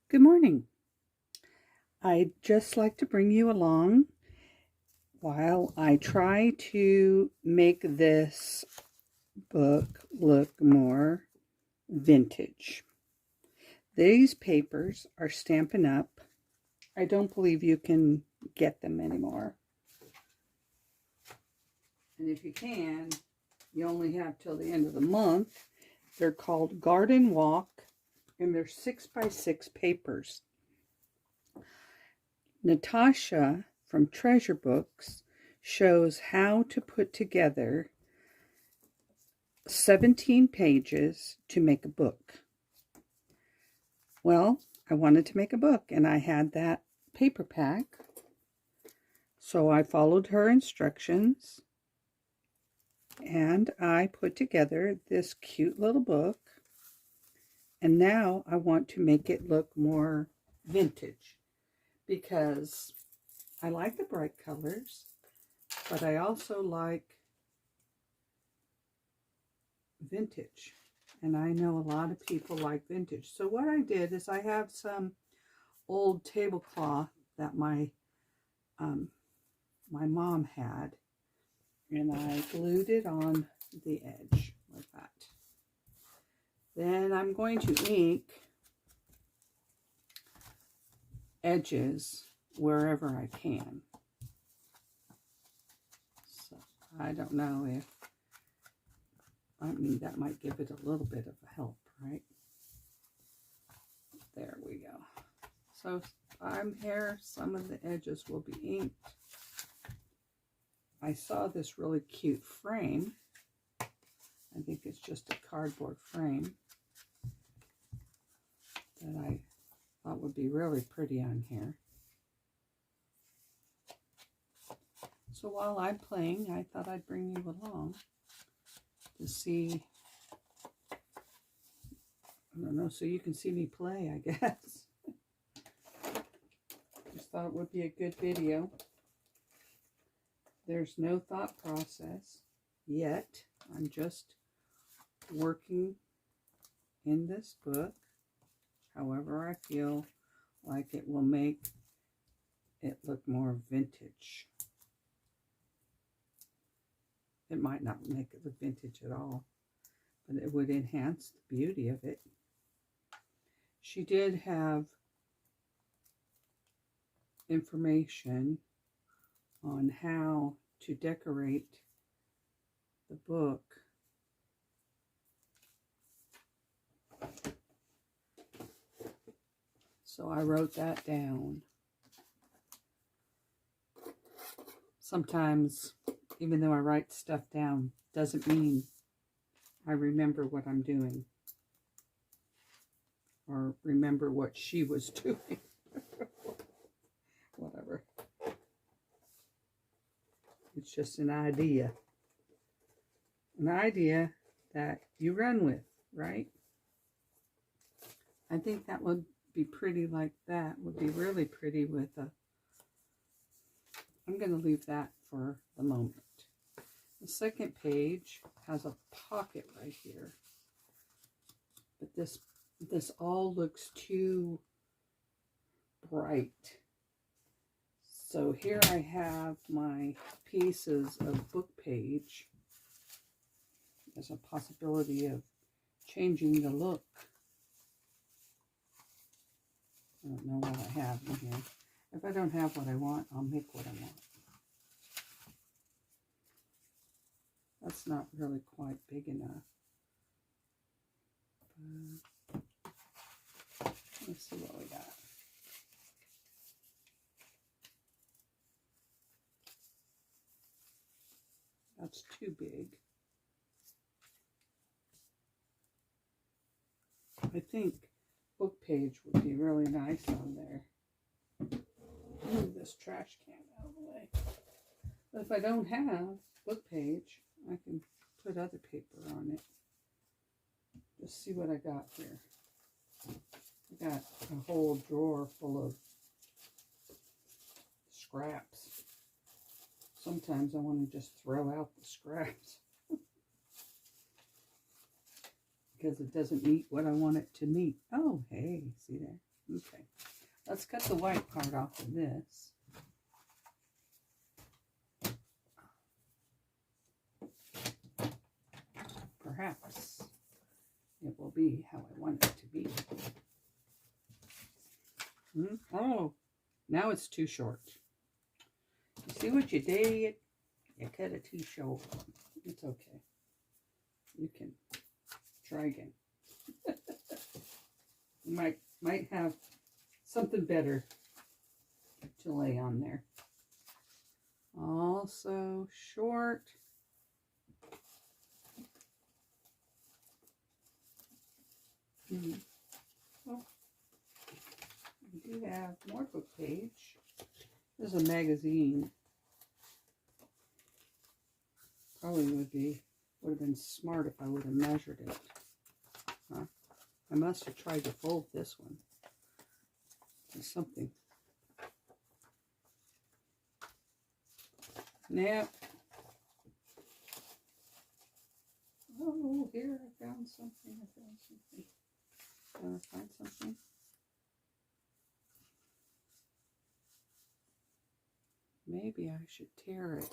Good morning. I'd just like to bring you along while I try to make this book look more vintage. These papers are Stampin' Up. I don't believe you can get them anymore. And if you can, you only have till the end of the month. They're called Garden Walk, and they're 6x6 papers. Natasha from Treasure Books shows how to put together 17 pages to make a book. Well, I wanted to make a book, and I had that paper pack, so I followed her instructions, and I put together this cute little book, and now I want to make it look more vintage, because I like the bright colors, but I also like vintage, and I know a lot of people like vintage. So what I did is I have some old tablecloth that my mom had, and I glued it on the edge like that. Then I'm going to ink edges wherever I can. So I don't know if, that might give it a little bit of a help, right? There we go. So I'm here, some of the edges will be inked. I saw this really cute frame. I think it's just a cardboard frame that I thought would be really pretty on here. So while I'm playing, I thought I'd bring you along to see, I don't know, so you can see me play, I guess. Just thought it would be a good video. There's no thought process yet. I'm just working in this book however I feel like it will make it look more vintage. It might not make it look vintage at all, but it would enhance the beauty of it. She did have information on how to decorate the book. So I wrote that down. Sometimes, even though I write stuff down, doesn't mean I remember what I'm doing or remember what she was doing. Whatever. It's just an idea. An idea that you run with, right? I think that would be pretty like that. Would be really pretty with a... I'm going to leave that for the moment. The second page has a pocket right here. But this all looks too bright. So here I have my pieces of book page. There's a possibility of changing the look. I don't know what I have in here. If I don't have what I want, I'll make what I want. That's not really quite big enough. Let's see what we got. That's too big. I think book page would be really nice on there. Move this trash can out of the way. But if I don't have book page, I can put other paper on it. Just see what I got here. I got a whole drawer full of scraps. Sometimes I want to just throw out the scraps because it doesn't meet what I want it to meet. Oh, hey, see there? Okay. Let's cut the white part off of this. Perhaps it will be how I want it to be. Oh, now it's too short. You see what you did? You cut it too short. It's okay. You can try again. You might have something better to lay on there. Also short. Oh, we do have more book page. This is a magazine. Probably would have been smart if I would have measured it. Huh? I must have tried to fold this one to something. Now, oh, here I found something. Can I find something? Maybe I should tear it.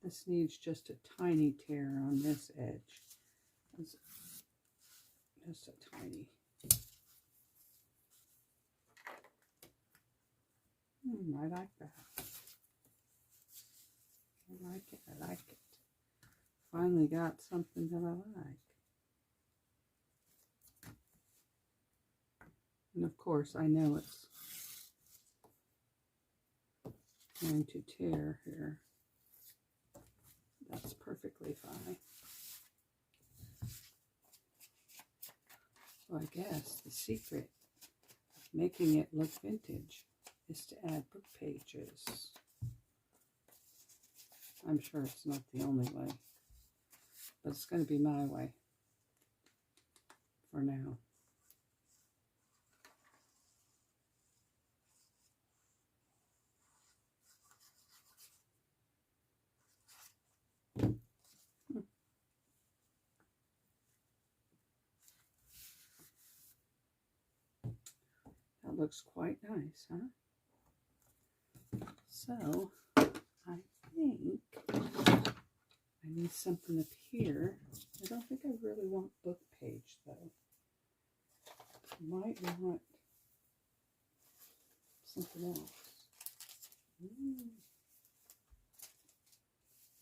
This needs just a tiny tear on this edge. Just a tiny. I like that. I like it. I like it. Finally got something that I like. And of course, I know it's going to tear here. That's perfectly fine. So I guess the secret of making it look vintage is to add book pages. I'm sure it's not the only way, but it's going to be my way for now. That looks quite nice, huh? So, I think I need something up here. I don't think I really want book page, though. Might want something else.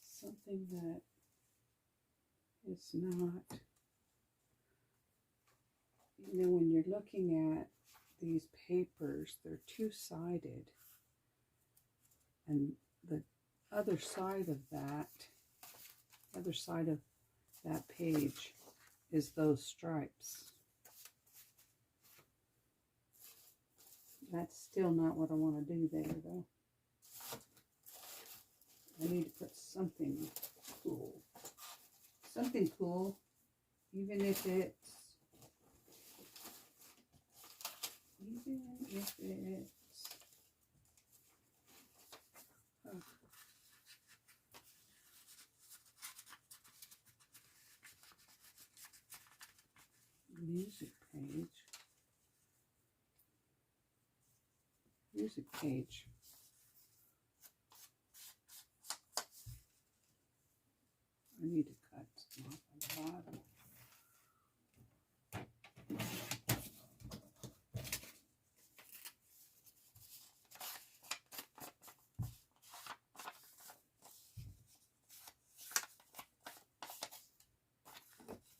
Something that is not, you know, when you're looking at these papers, they're two-sided. And the other side of that page is those stripes. That's still not what I want to do there, though. I need to put something cool. Something cool, even if it's music page. I need to cut off the bottom.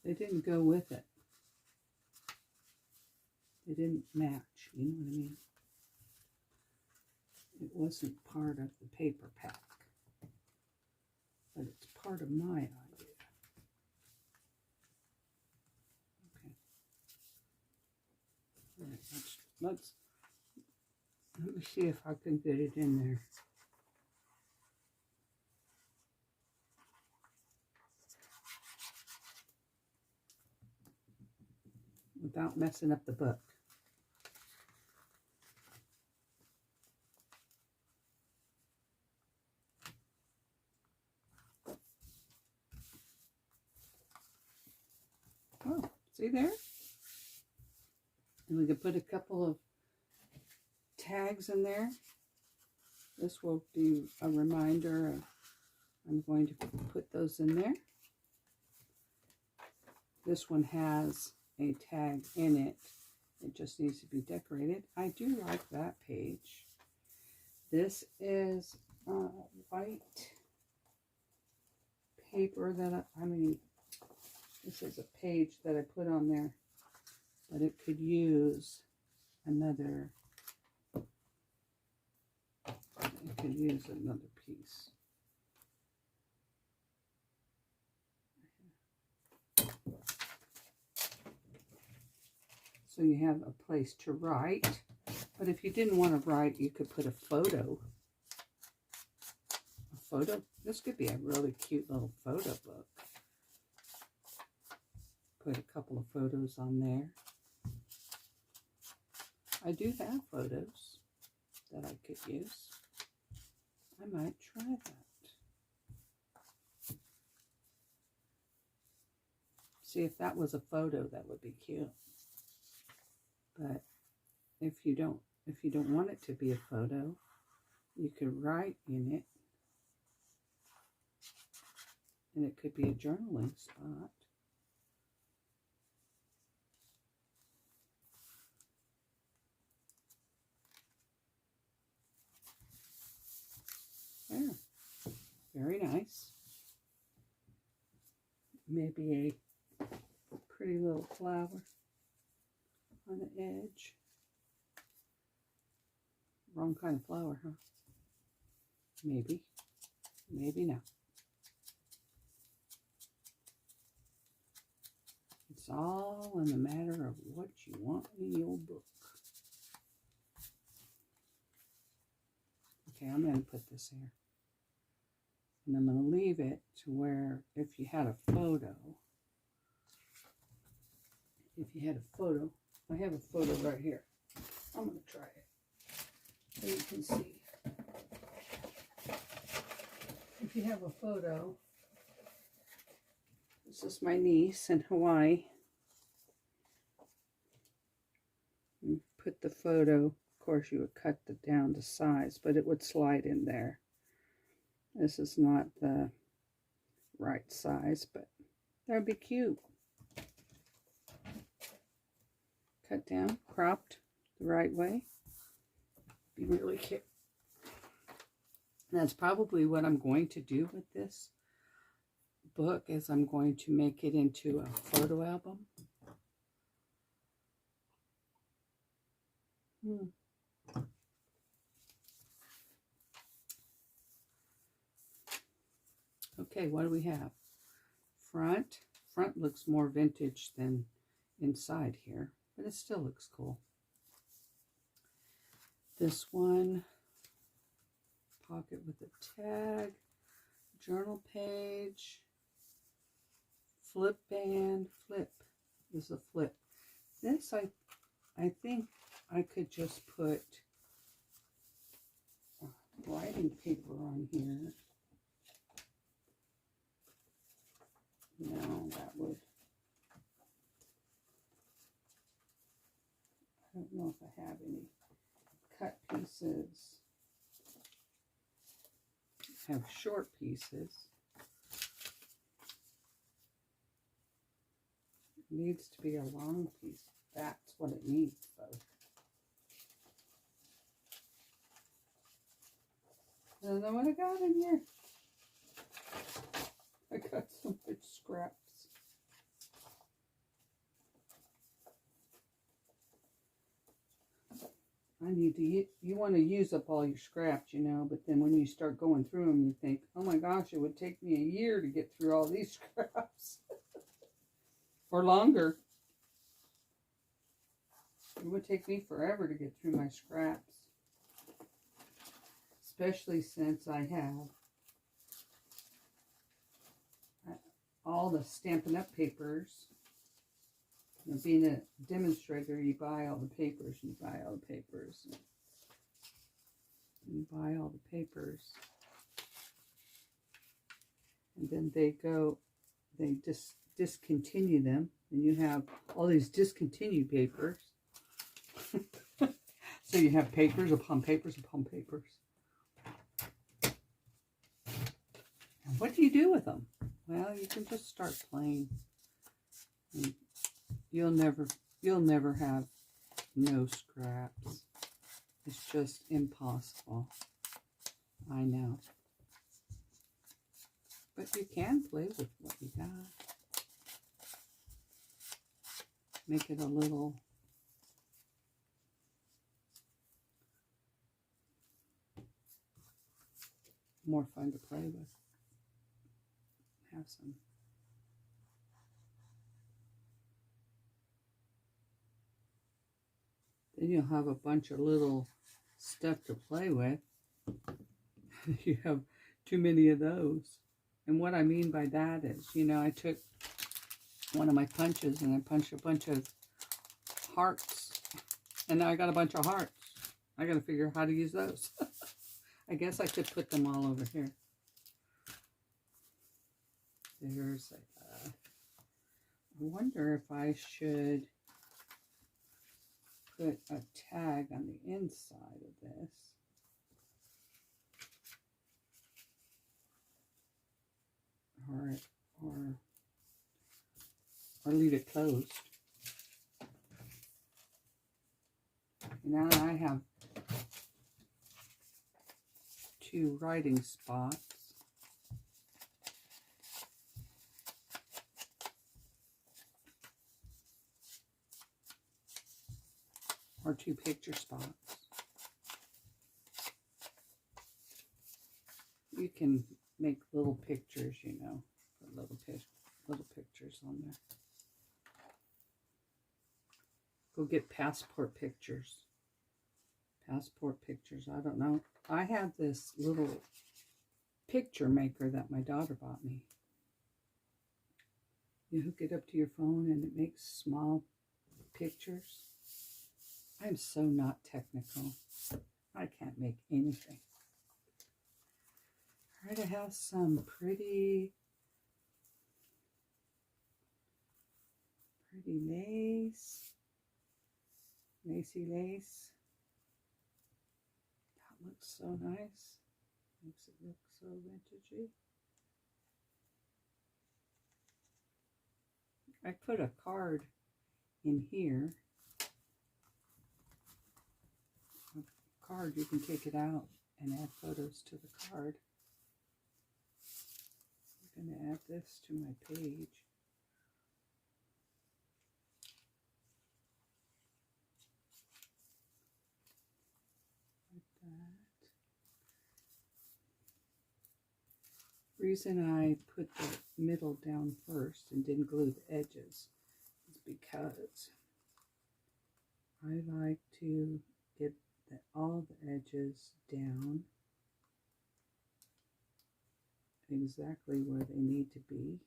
They didn't go with it. They didn't match, you know what I mean? It wasn't part of the paper pack, but it's part of my idea. Okay. All right, let me see if I can get it in there. Without messing up the book. See there? And we could put a couple of tags in there. This will be a reminder of, I'm going to put those in there. This one has a tag in it. It just needs to be decorated. I do like that page. This is white paper that this is a page that I put on there, but it could use another, piece. So you have a place to write, but if you didn't want to write, you could put a photo. This could be a really cute little photo book. Put a couple of photos on there. I do have photos that I could use. I might try that. See if that was a photo, that would be cute. But if you don't want it to be a photo, you could write in it. And it could be a journaling spot. There. Very nice. Maybe a pretty little flower on the edge. Wrong kind of flower, huh? Maybe. Maybe not. It's all in the matter of what you want in your book. Okay, I'm going to put this here. And I'm going to leave it to where if you had a photo, I have a photo right here. I'm going to try it so you can see. If you have a photo, this is my niece in Hawaii. You put the photo, of course you would cut it down to size, but it would slide in there. This is not the right size, but that would be cute. Cut down, cropped the right way. Be really cute. That's probably what I'm going to do with this book, is I'm going to make it into a photo album. Okay, what do we have? Front. Front looks more vintage than inside here, but it still looks cool. This one, pocket with a tag, journal page, flip band, flip. This is a flip. This, I think I could just put writing paper on here. No, that would, I don't know if I have any cut pieces. I have short pieces. It needs to be a long piece. That's what it needs, though. I don't know what I got in here. I got so much scraps. I need to, you want to use up all your scraps, you know, but then when you start going through them, you think, oh my gosh, it would take me a year to get through all these scraps. Or longer. It would take me forever to get through my scraps. Especially since I have all the Stampin' Up! Papers. You know, being a demonstrator, you buy all the papers, and you buy all the papers. And you buy all the papers. And then they just discontinue them And you have all these discontinued papers. So you have papers upon papers upon papers. And what do you do with them? Well, you can just start playing. And you'll never have no scraps. It's just impossible. I know. But you can play with what you got. Make it a little more fun to play with. Have some. Then you'll have a bunch of little stuff to play with. You have too many of those. And what I mean by that is, you know, I took one of my punches and I punched a bunch of hearts. And now I got a bunch of hearts. I got to figure out how to use those. I guess I could put them all over here. There's I wonder if I should put a tag on the inside of this. Or leave it closed. Now I have 2 writing spots. Or 2 picture spots. You can make little pictures, you know, put little pictures on there. Go get passport pictures. Passport pictures, I don't know. I have this little picture maker that my daughter bought me. You hook it up to your phone and it makes small pictures. I'm so not technical. I can't make anything. All right, I have some pretty lace. Lacy lace. That looks so nice. Makes it look so vintagey. I put a card in here. A card, you can take it out and add photos to the card. I'm going to add this to my page. Reason I put the middle down first and didn't glue the edges is because I like to get all the edges down exactly where they need to be.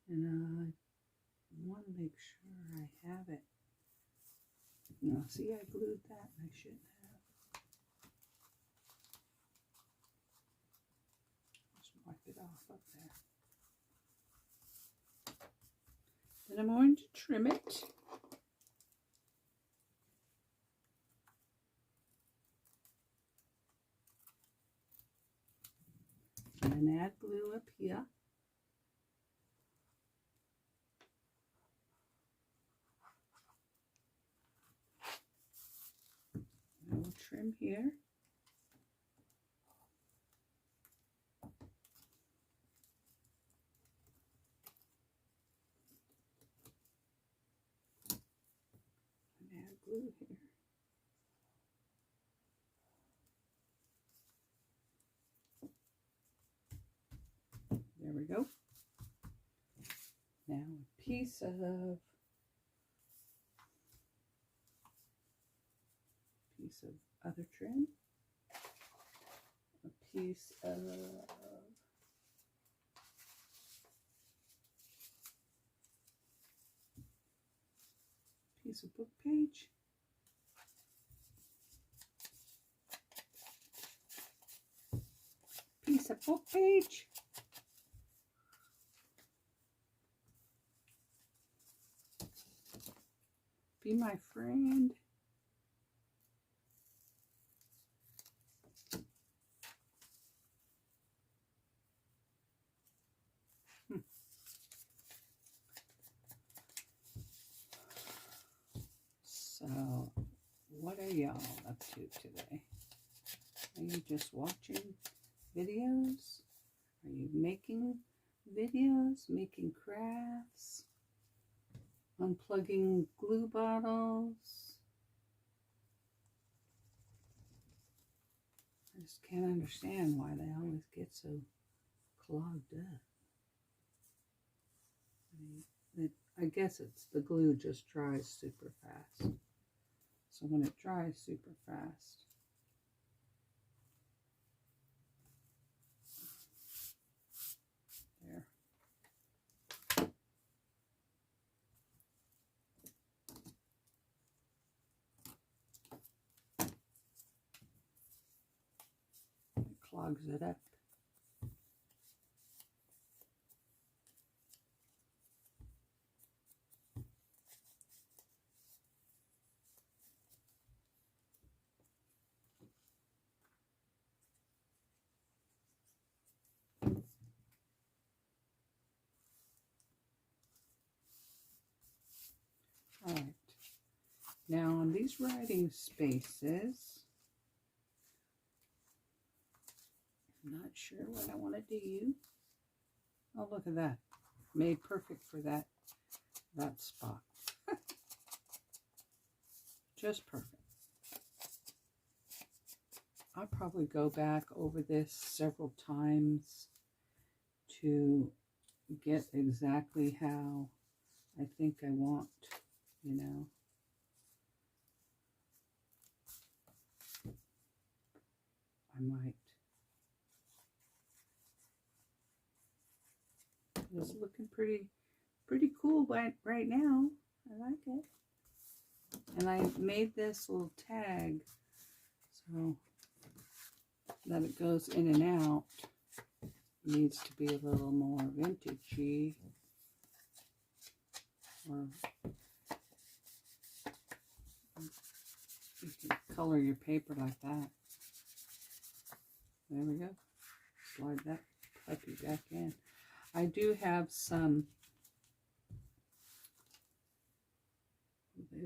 And I want to make sure I have it. Now, see, I glued that and I shouldn't have. Just wipe it off up there. Then I'm going to trim it. And add glue up here. I will trim here. And add glue here. There we go. Now a piece of other trim, a piece of book page, piece of Oh, Paige. Be my friend. So, what are y'all up to today? Are you just watching videos? Are you making videos, making crafts, unplugging glue bottles? I just can't understand why they always get so clogged up. I guess it's the glue just dries super fast. So when it dries super fast, there. It clogs it up. All right. Now on these writing spaces, I'm not sure what I want to do. Oh, look at that. Made perfect for that spot. Just perfect. I'll probably go back over this several times to get exactly how I think I want, you know. I might. It's looking pretty cool right now. I like it. And I made this little tag so that it goes in and out. It needs to be a little more vintagey. Or you can color your paper like that. There we go. Slide that puppy back in. I do have some what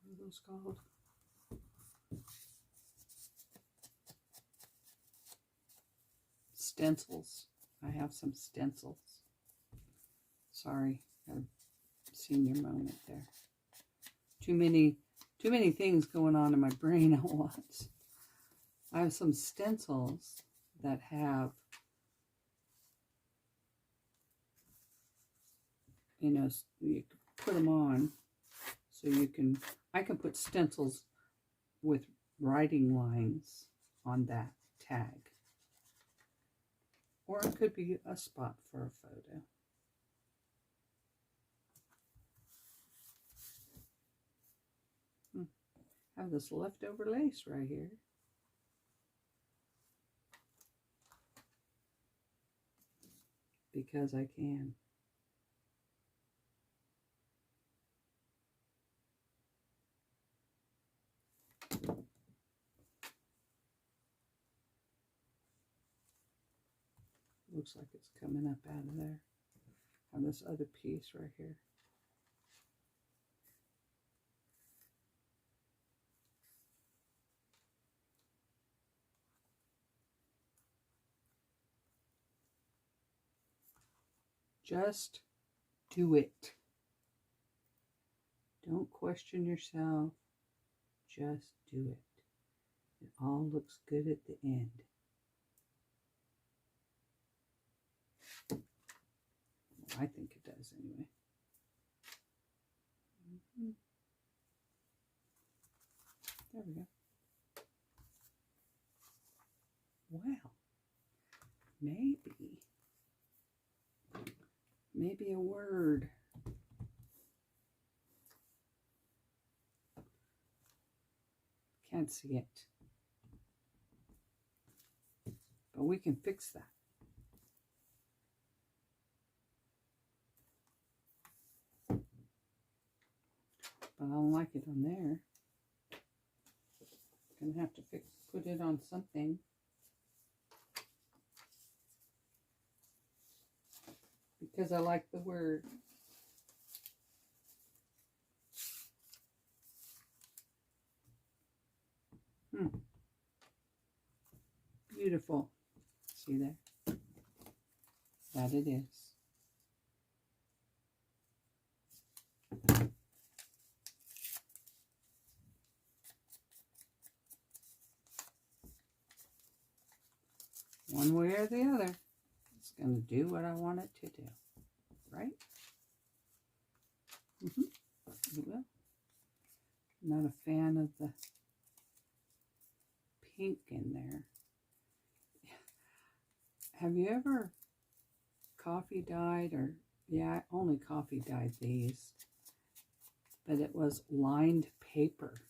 are those called? Stencils. I have some stencils. Sorry, I've seen your moment there. Too many things going on in my brain at once. I have some stencils that have, you know, you can put them on so I can put stencils with writing lines on that tag. Or it could be a spot for a photo. I have this leftover lace right here. Because I can. Looks like it's coming up out of there. And this other piece right here. Just do it. Don't question yourself. Just do it. It all looks good at the end. Well, I think it does anyway. There we go. Well, maybe a word. Can't see it. But we can fix that. But I don't like it on there. Gonna have to put it on something. Because I like the word. Beautiful. See there? That it is. One way or the other, it's going to do what I want it to do. Right? It will. Not a fan of the pink in there. Have you ever coffee dyed, or yeah, I only coffee dyed these, but it was lined paper.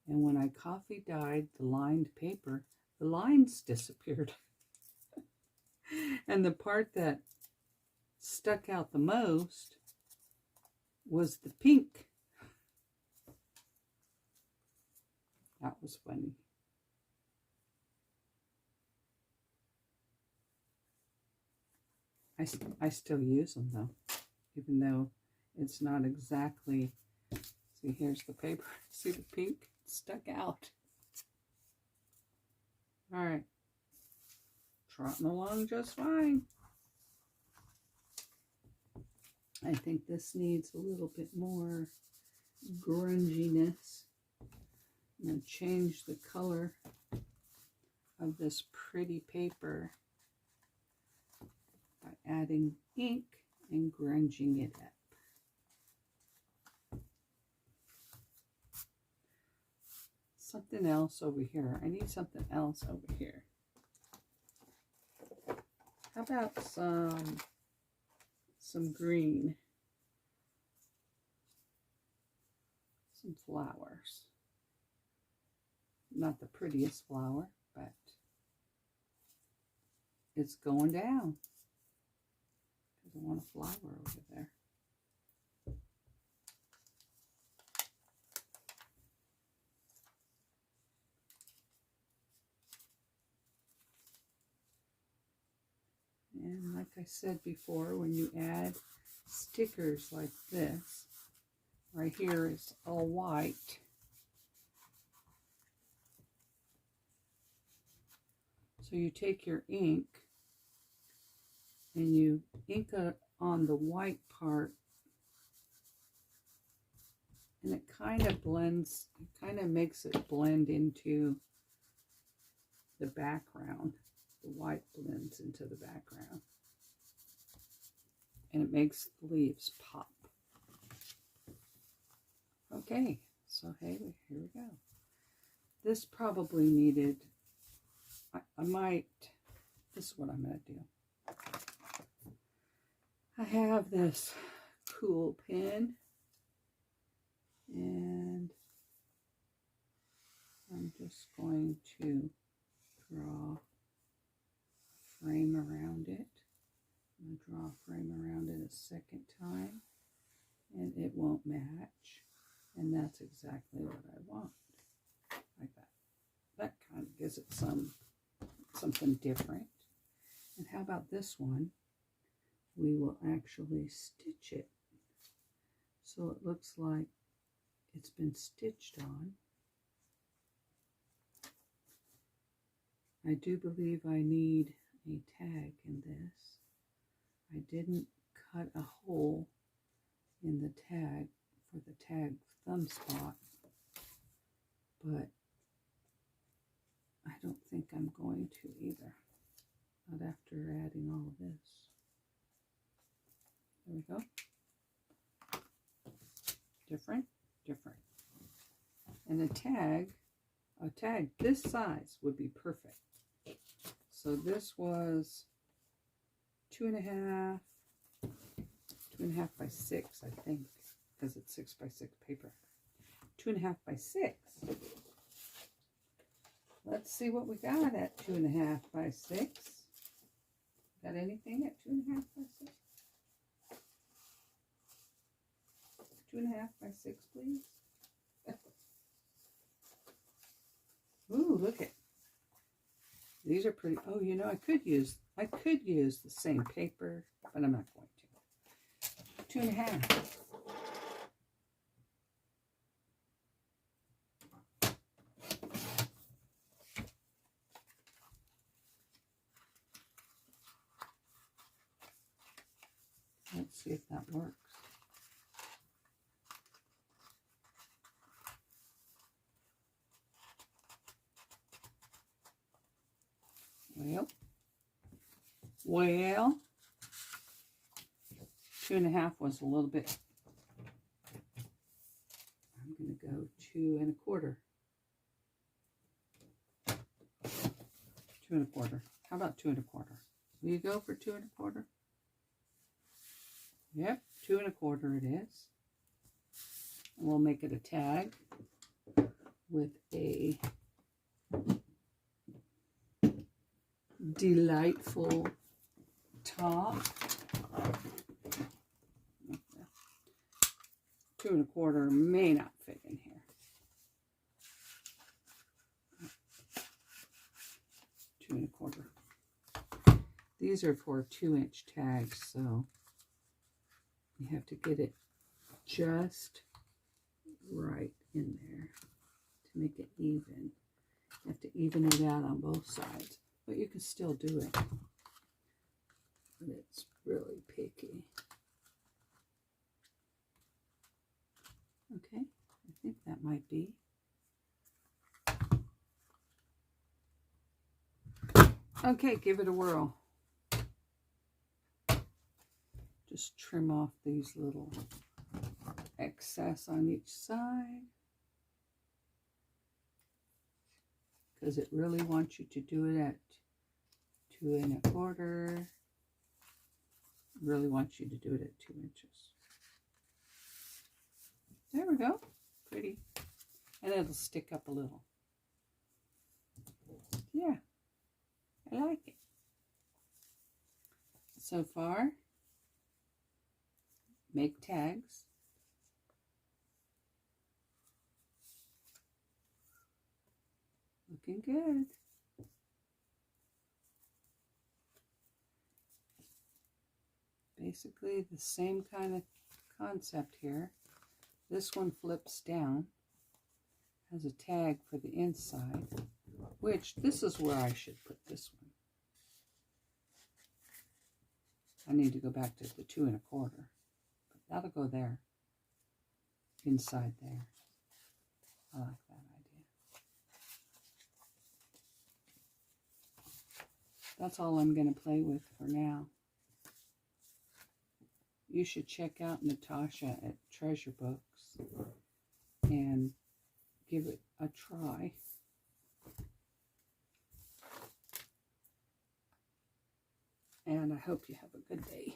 And when I coffee dyed the lined paper, the lines disappeared. And the part that stuck out the most was the pink. That was funny. I still use them though, even though it's not exactly, see, here's the paper. See the pink stuck out. All right, trotting along just fine. I think this needs a little bit more grunginess. I'm going to change the color of this pretty paper by adding ink and grunging it up. Something else over here. I need something else over here. How about some green? Some flowers. Not the prettiest flower, but it's going down. Because I want a flower over there. And like I said before, when you add stickers like this, right here is all white. So you take your ink and you ink on the white part, and it kind of blends, it kind of makes it blend into the background. The white blends into the background, and it makes the leaves pop. Okay, so hey, here we go. This probably needed, I might, this is what I'm going to do. I have this cool pen, and I'm just going to draw a frame around it. I'm going to draw a frame around it a second time, and it won't match. And that's exactly what I want, like that. That kind of gives it something different. And how about this one? We will actually stitch it so it looks like it's been stitched on. I do believe I need a tag in this. I didn't cut a hole in the tag for the tag thumb spot, but I don't think I'm going to either, not after adding all of this. There we go. Different, different. And a tag this size would be perfect. So this was 2.5 by 6, I think, because it's 6 by 6 paper. 2.5 by 6 let's see what we got at 2.5 by 6. Got anything at 2.5 by 6? 2.5 by 6, please. Ooh, look at these are pretty. Oh, you know, I could use the same paper, but I'm not going to. 2.5. Let's see if that works. Well, 2.5 was a little bit. I'm going to go 2.25. 2.25. How about 2.25? Will you go for 2.25? Yep, 2.25 it is. And we'll make it a tag with a delightful top. 2.25 may not fit in here. 2.25. These are for 2-inch tags, so you have to get it just right in there to make it even. You have to even it out on both sides, but you can still do it. But it's really picky. Okay, I think that might be. Okay, give it a whirl. Just trim off these little excess on each side, because it really wants you to do it at 2.25. Really wants you to do it at 2 inches. There we go. Pretty. And it'll stick up a little. Yeah. I like it. So far, make tags. Looking good. Basically the same kind of concept here. This one flips down, has a tag for the inside, which this is where I should put this one. I need to go back to the 2.25, but that'll go there, inside there. I like that idea. That's all I'm going to play with for now. You should check out Natasha at Treasure Books and give it a try. And I hope you have a good day.